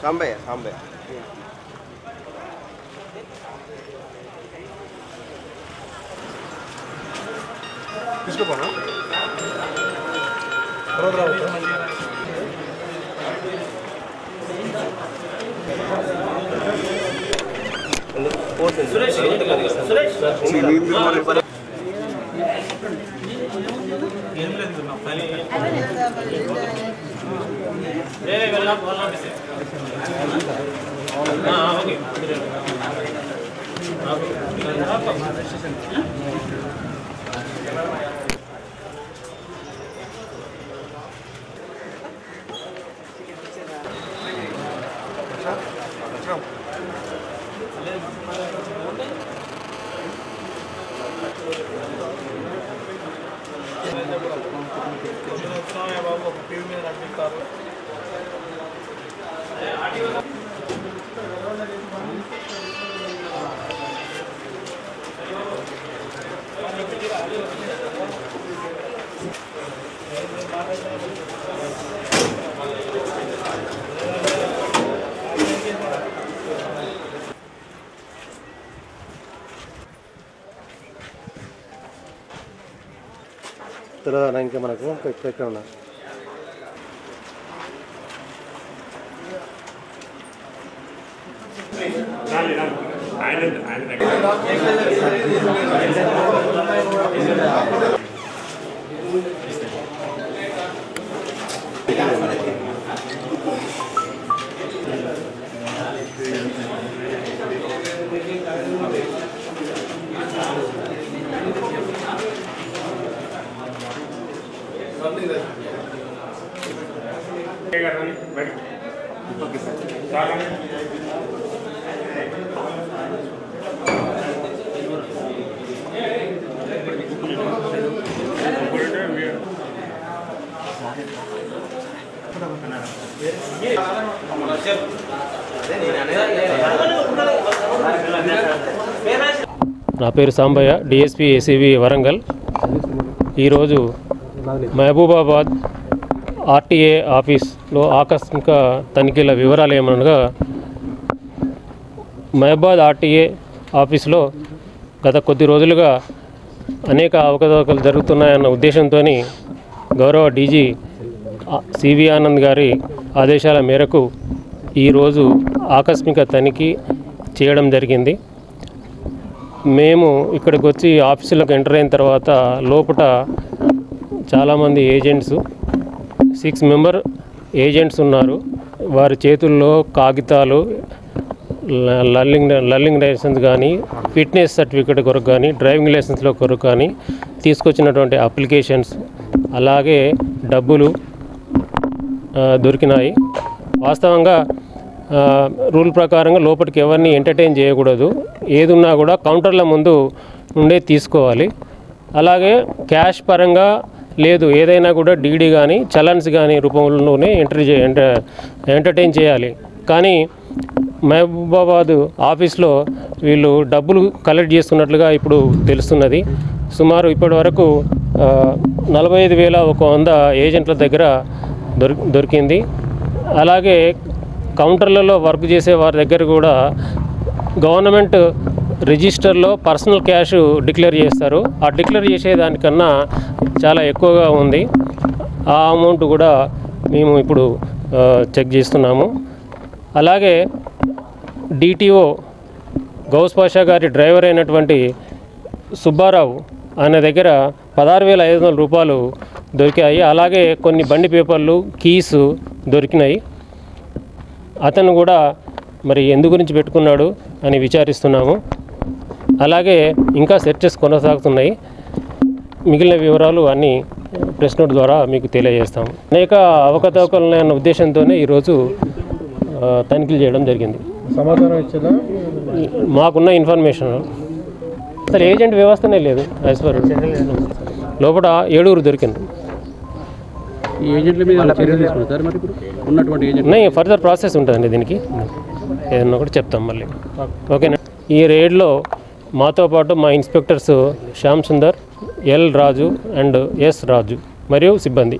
సాంబయ్య సాంబయ్య తీసుకోపోనా సురేష్ తర్వాత ఇంకా మనకు ఎక్కడ ఉన్నా నా పేరు సాంబయ్య, డిఎస్పీ ఏసీబీ వరంగల్. ఈరోజు మహబూబాబాద్ ఆర్టీఏ ఆఫీస్లో ఆకస్మిక తనిఖీల వివరాలు ఏమనగా, మహబూబాబాద్ ఆర్టీఏ ఆఫీస్లో గత కొద్ది రోజులుగా అనేక అవకతవకలు జరుగుతున్నాయన్న ఉద్దేశంతో గౌరవ డీజీ సివి ఆనంద్ గారి ఆదేశాల మేరకు ఈరోజు ఆకస్మిక తనిఖీ చేయడం జరిగింది. మేము ఇక్కడికి వచ్చి ఆఫీసులకు ఎంటర్ అయిన తర్వాత లోపల చాలామంది ఏజెంట్స్ 6 మెంబర్ ఏజెంట్స్ ఉన్నారు. వారి చేతుల్లో కాగితాలు, లర్నింగ్ లైసెన్స్ కానీ, ఫిట్నెస్ సర్టిఫికేట్ కొరకు కానీ, డ్రైవింగ్ లైసెన్స్లో కొరకు కానీ తీసుకొచ్చినటువంటి అప్లికేషన్స్, అలాగే డబ్బులు దొరికినాయి. వాస్తవంగా రూల్ ప్రకారంగా లోపలికి ఎవరిని ఎంటర్టైన్ చేయకూడదు. ఏదున్నా కూడా కౌంటర్ల ముందు ఉండే తీసుకోవాలి. అలాగే క్యాష్ పరంగా లేదు, ఏదైనా కూడా డీడీ కానీ చలన్స్ కానీ రూపంలోనే ఎంటర్టైన్ చేయాలి. కానీ మహబూబాబాద్ ఆఫీస్లో వీళ్ళు డబ్బులు కలెక్ట్ చేస్తున్నట్లుగా ఇప్పుడు తెలుస్తున్నది. సుమారు ఇప్పటి వరకు 45,100 ఏజెంట్ల దగ్గర దొరికింది. అలాగే కౌంటర్లలో వర్క్ చేసే వారి దగ్గర కూడా గవర్నమెంట్ రిజిస్టర్లో పర్సనల్ క్యాష్ డిక్లేర్ చేస్తారు. ఆ డిక్లేర్ చేసేదానికన్నా చాలా ఎక్కువగా ఉంది. ఆ అమౌంట్ కూడా మేము ఇప్పుడు చెక్ చేస్తున్నాము. అలాగే డిటిఓ గౌస్ పాషా గారి డ్రైవర్ అయినటువంటి సుబ్బారావు ఆయన దగ్గర 16,500 రూపాయలు దొరికాయి. అలాగే కొన్ని బండి పేపర్లు, కీస్ దొరికినాయి. అతను కూడా మరి ఎందు గురించి పెట్టుకున్నాడు అని విచారిస్తున్నాము. అలాగే ఇంకా సెర్చెస్ కొనసాగుతున్నాయి. మిగిలిన వివరాలు అన్నీ ప్రెస్ నోట్ ద్వారా మీకు తెలియజేస్తాము. అనేక అవకతవకలు ఉన్నాయన్న ఉద్దేశంతోనే ఈరోజు తనిఖీలు చేయడం జరిగింది. సమాధానం ఇచ్చేదా? మాకున్న ఇన్ఫర్మేషన్ అసలు ఏజెంట్ వ్యవస్థనే లేదు. యాజ్ పర్ లోపల 7 దొరికింది. ఈ ఏజెంట్ల మీద చర్యలు తీసుకుంటారు. మరి ఇప్పుడు ఉన్నటువంటి ఏజెంట్ ఫర్దర్ ప్రాసెస్ ఉంటుందండి. దీనికి ఏదన్నా ఒకటి చెప్తాం మళ్ళీ. ఓకేనా? ఈ రేడ్లో మాతో పాటు మా inspectors Shyam Sundar, L Raju and S Raju మరియు సిబ్బంది